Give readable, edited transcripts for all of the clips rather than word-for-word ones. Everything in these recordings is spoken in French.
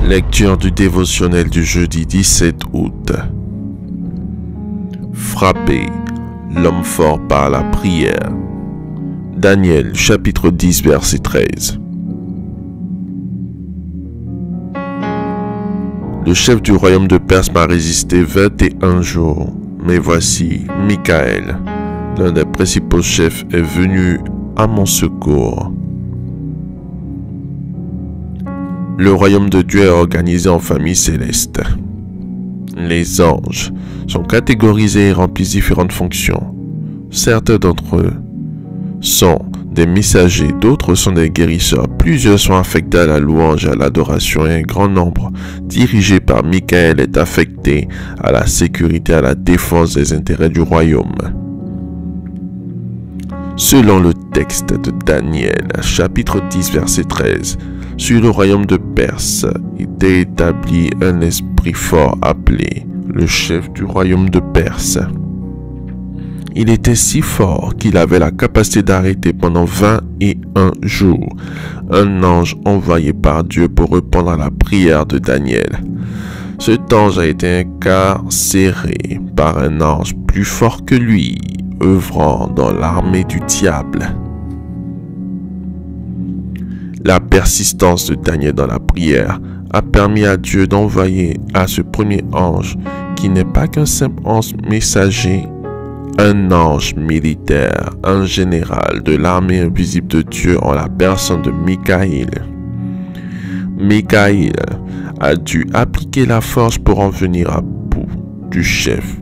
Lecture du dévotionnel du jeudi 17 août. Frappé, l'homme fort par la prière. Daniel, chapitre 10, verset 13. Le chef du royaume de Perse m'a résisté 21 jours, mais voici, Michael, l'un des principaux chefs, est venu à mon secours. Le royaume de Dieu est organisé en familles célestes. Les anges sont catégorisés et remplissent différentes fonctions. Certains d'entre eux sont des messagers, d'autres sont des guérisseurs. Plusieurs sont affectés à la louange et à l'adoration et un grand nombre, dirigé par Michael, est affecté à la sécurité et à la défense des intérêts du royaume. Selon le texte de Daniel, chapitre 10, verset 13, sur le royaume de Perse était établi un esprit fort appelé le chef du royaume de Perse. Il était si fort qu'il avait la capacité d'arrêter pendant 21 jours un ange envoyé par Dieu pour répondre à la prière de Daniel. Cet ange a été incarcéré par un ange plus fort que lui, œuvrant dans l'armée du diable. La persistance de Daniel dans la prière a permis à Dieu d'envoyer à ce premier ange, qui n'est pas qu'un simple ange messager, un ange militaire, un général de l'armée invisible de Dieu en la personne de Michael. Michael a dû appliquer la force pour en venir à bout du chef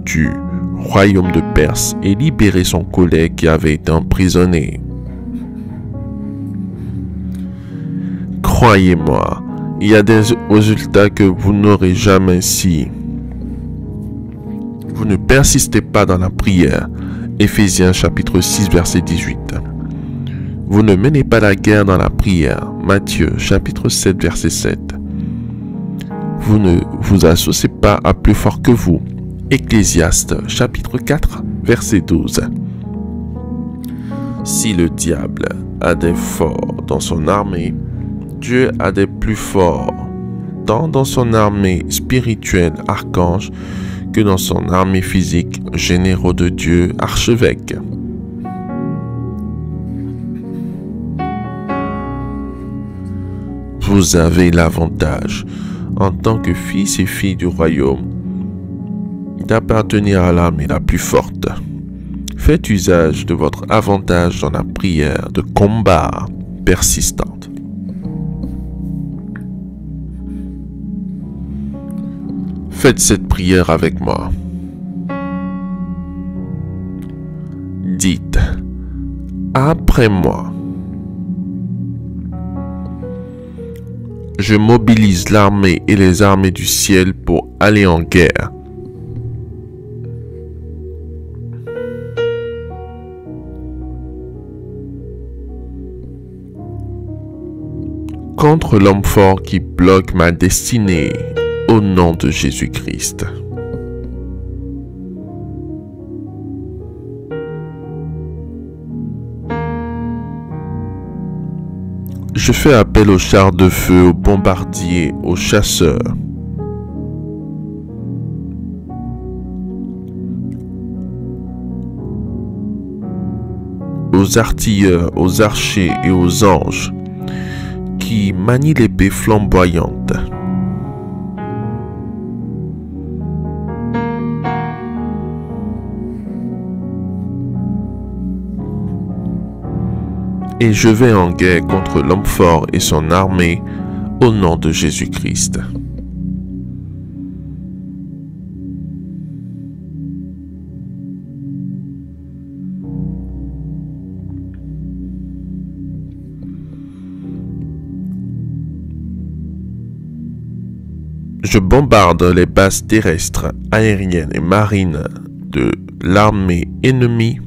du royaume de Perse et libérer son collègue qui avait été emprisonné. Croyez-moi, il y a des résultats que vous n'aurez jamais si vous ne persistez pas dans la prière. Éphésiens chapitre 6 verset 18. Vous ne menez pas la guerre dans la prière. Matthieu chapitre 7 verset 7. Vous ne vous associez pas à plus fort que vous. Ecclésiaste chapitre 4 verset 12. Si le diable a des forts dans son armée, Dieu a des plus forts, tant dans son armée spirituelle, archange, que dans son armée physique, généraux de Dieu, archevêques. Vous avez l'avantage, en tant que fils et filles du royaume, d'appartenir à l'armée la plus forte. Faites usage de votre avantage dans la prière de combat persistante. Faites cette prière avec moi. Dites, après moi. Je mobilise l'armée et les armées du ciel pour aller en guerre. Contre l'homme fort qui bloque ma destinée, au nom de Jésus-Christ. Je fais appel aux chars de feu, aux bombardiers, aux chasseurs. Aux artilleurs, aux archers et aux anges qui manient l'épée flamboyante. Et je vais en guerre contre l'homme fort et son armée, au nom de Jésus-Christ. Je bombarde les bases terrestres, aériennes et marines de l'armée ennemie.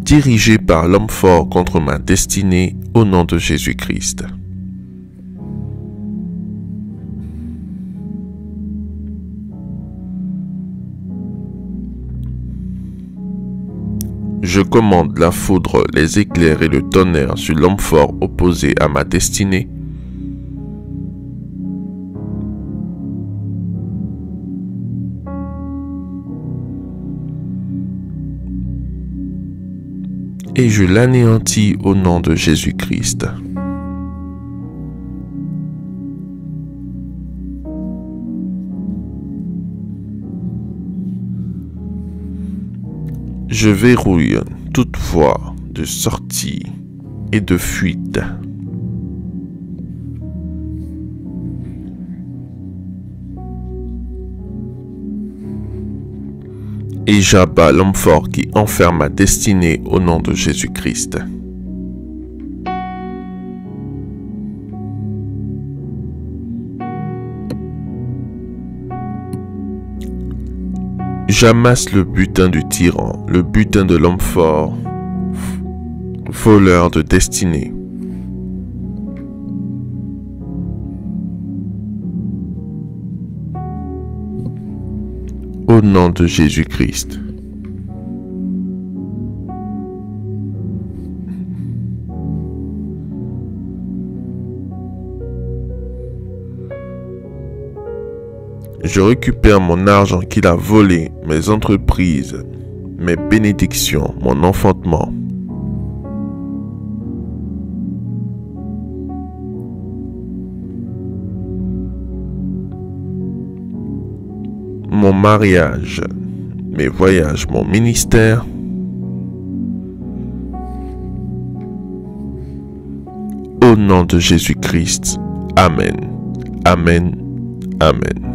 Dirigé par l'homme fort contre ma destinée, au nom de Jésus-Christ. Je commande la foudre, les éclairs et le tonnerre sur l'homme fort opposé à ma destinée. Et je l'anéantis au nom de Jésus-Christ. Je verrouille toute voie de sortie et de fuite. Et j'abats l'homme fort qui enferme ma destinée au nom de Jésus-Christ. J'amasse le butin du tyran, le butin de l'homme fort, voleur de destinée. Au nom de Jésus-Christ. Je récupère mon argent qu'il a volé, mes entreprises, mes bénédictions, mon enfantement. Mon mariage, mes voyages, mon ministère. Au nom de Jésus-Christ. Amen. Amen. Amen.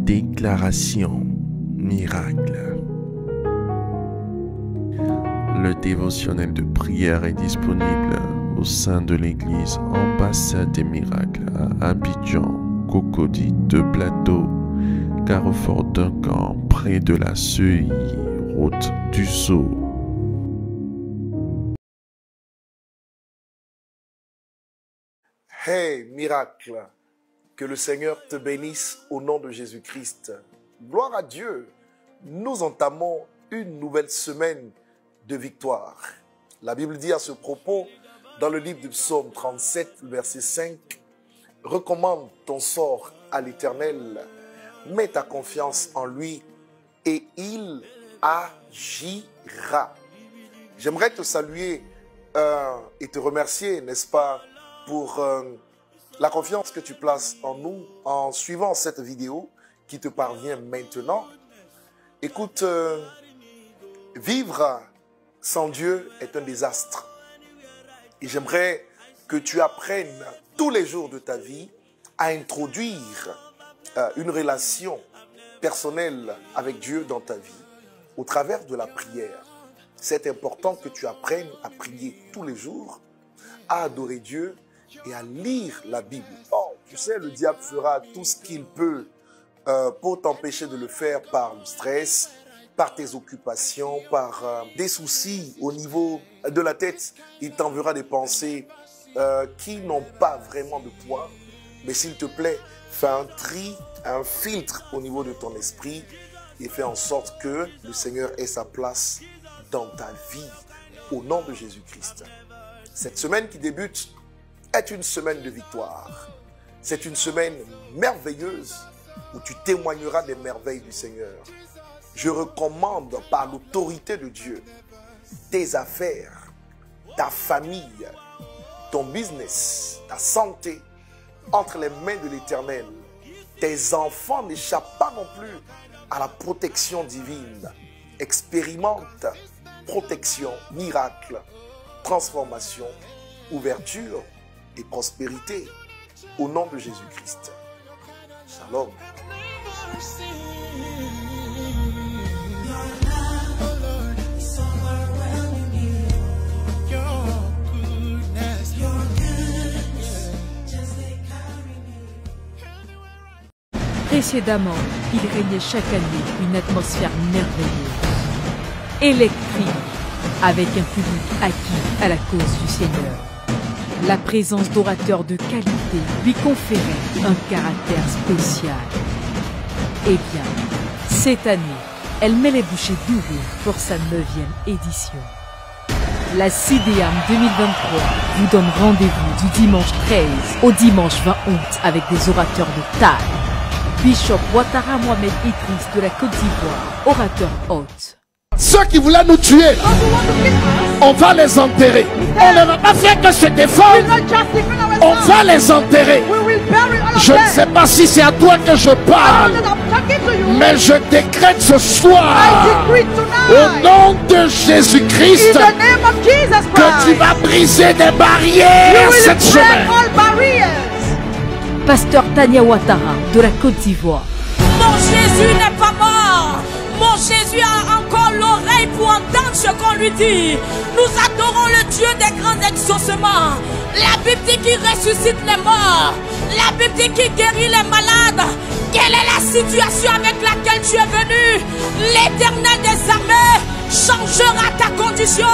Déclaration miracle. Le dévotionnel de prière est disponible au sein de l'église Ambassade des Miracles à Abidjan, Cocody, 2 Plateaux, Carrefour Duncan, près de la Seuille, route du Sceau. Hey, miracle! Que le Seigneur te bénisse au nom de Jésus-Christ. Gloire à Dieu. Nous entamons une nouvelle semaine de victoire. La Bible dit à ce propos, dans le livre du Psaume 37, verset 5, « Recommande ton sort à l'Éternel, mets ta confiance en lui et il agira. » J'aimerais te saluer et te remercier, n'est-ce pas, pour la confiance que tu places en nous en suivant cette vidéo qui te parvient maintenant. Écoute, vivre sans Dieu est un désastre. Et j'aimerais que tu apprennes tous les jours de ta vie à introduire une relation personnelle avec Dieu dans ta vie au travers de la prière. C'est important que tu apprennes à prier tous les jours, à adorer Dieu et à lire la Bible. Oh, tu sais, le diable fera tout ce qu'il peut pour t'empêcher de le faire par le stress, par tes occupations, par des soucis au niveau de la tête. Il t'enverra des pensées qui n'ont pas vraiment de poids. Mais s'il te plaît, fais un tri, un filtre au niveau de ton esprit et fais en sorte que le Seigneur ait sa place dans ta vie. au nom de Jésus-Christ. Cette semaine qui débute est une semaine de victoire. C'est une semaine merveilleuse où tu témoigneras des merveilles du Seigneur. Je recommande par l'autorité de Dieu tes affaires, ta famille, ton business, ta santé entre les mains de l'Éternel. Tes enfants n'échappent pas non plus à la protection divine. Expérimente protection, miracle, transformation, ouverture et prospérité au nom de Jésus-Christ. Shalom. Précédemment, il régnait chaque année une atmosphère merveilleuse, électrique, avec un public acquis à la cause du Seigneur. La présence d'orateurs de qualité lui conférait un caractère spécial. Eh bien, cette année, elle met les bouchées doubles pour sa 9e édition. La CIDEAM 2023 vous donne rendez-vous du dimanche 13 au dimanche 20 août avec des orateurs de taille. Bishop Ouattara Mohamed Idriss de la Côte d'Ivoire, orateur hôte. Ceux qui voulaient nous tuer, on va les enterrer. On ne va pas faire que se défendre. On va les enterrer. Je ne sais pas si c'est à toi que je parle, mais je décrète ce soir, au nom de Jésus-Christ, que tu vas briser des barrières cette semaine. Pasteur Tania Ouattara de la Côte d'Ivoire. Mon Jésus n'est pas mort. Mon Jésus a encore l'oreille pour entendre ce qu'on lui dit. Nous adorons le Dieu des grands exaucements. La Bible dit qu'il ressuscite les morts. La Bible dit qu'il guérit les malades. Quelle est la situation avec laquelle tu es venu? L'Éternel des armées changera ta condition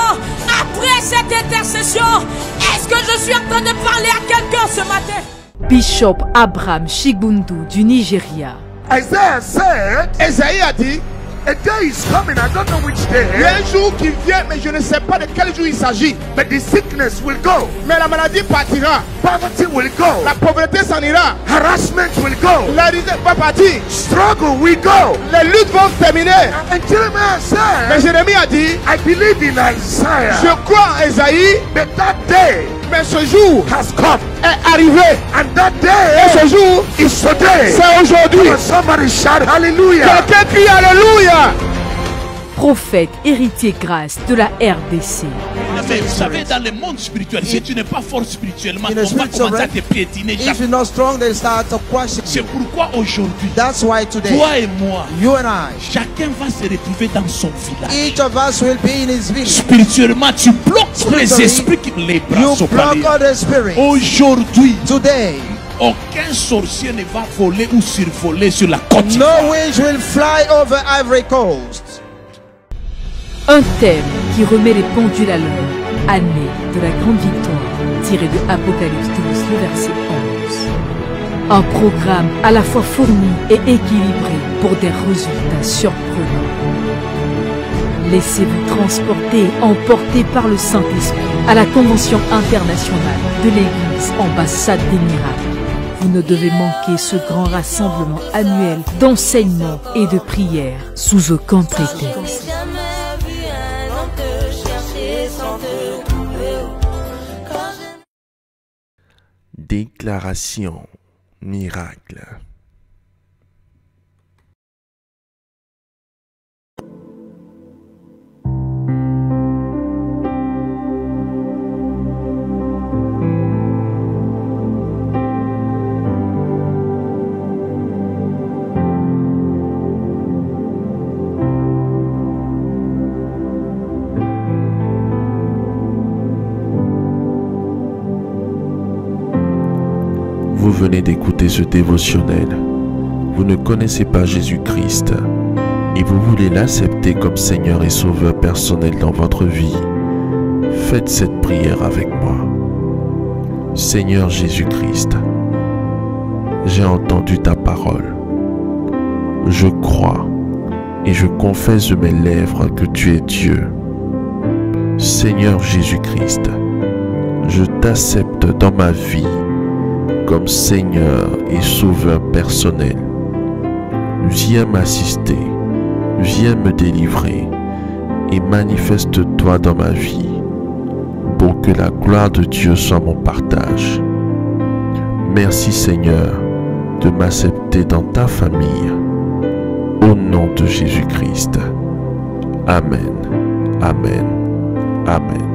après cette intercession. Est-ce que je suis en train de parler à quelqu'un ce matin? Bishop Abraham Chigbundu du Nigeria. Isaiah said, Esaïe a dit, a day is coming, I don't know which day, il y a un jour qui vient, mais je ne sais pas de quel jour il s'agit. but the sickness will go, Mais la maladie partira, poverty will go, la pauvreté s'en ira, harassment will go, la risée va partir, struggle will go. les luttes vont terminer. And Jeremiah Mais said, Jérémie a dit, I believe in Isaiah, je crois en Esaïe, but that day mais ce jour has come, est arrivé. and that Et day ce jour, is today. c'est aujourd'hui. Come on, somebody shout hallelujah. Quelqu'un crie Alléluia. Prophète héritier grâce de la RDC. Mais vous savez, dans le monde spirituel, si tu n'es pas fort spirituellement, In the on va spiritual commencer à realm, te piétiner. If you're not strong, they start to question C'est you. pourquoi aujourd'hui, That's why today, toi et moi, you and I, chacun va se retrouver dans son village. each of us will be in his village. Spirituellement, tu bloques tous les Spiritually, esprits qui les bras You sont block parés. all the spirits. Aujourd'hui, Today, aucun sorcier ne va voler ou survoler sur la côte. no winds will fly over Ivory Coast. Un thème qui remet les pendules à l'heure. Année de la grande victoire, tiré de Apocalypse 12, le verset 11. Un programme à la fois fourni et équilibré pour des résultats surprenants. Laissez-vous transporter, emporter par le Saint-Esprit à la Convention internationale de l'Église Ambassade des Miracles. Vous ne devez manquer ce grand rassemblement annuel d'enseignement et de prière sous aucun prétexte. Déclaration miracle. Vous venez d'écouter ce dévotionnel. Vous ne connaissez pas Jésus-Christ et vous voulez l'accepter comme Seigneur et Sauveur personnel dans votre vie. Faites cette prière avec moi. Seigneur Jésus-Christ, j'ai entendu ta parole. Je crois et je confesse de mes lèvres que tu es Dieu. Seigneur Jésus-Christ, je t'accepte dans ma vie comme Seigneur et Sauveur personnel. Viens m'assister, viens me délivrer et manifeste-toi dans ma vie pour que la gloire de Dieu soit mon partage. Merci Seigneur de m'accepter dans ta famille. Au nom de Jésus-Christ. Amen. Amen. Amen.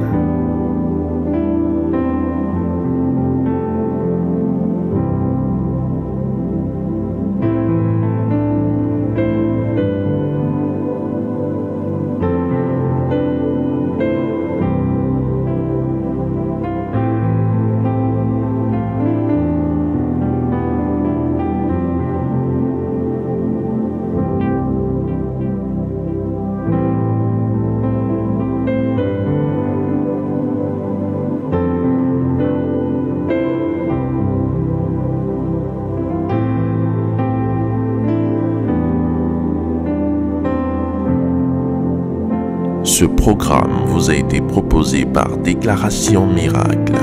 Ce programme vous a été proposé par Déclaration Miracle.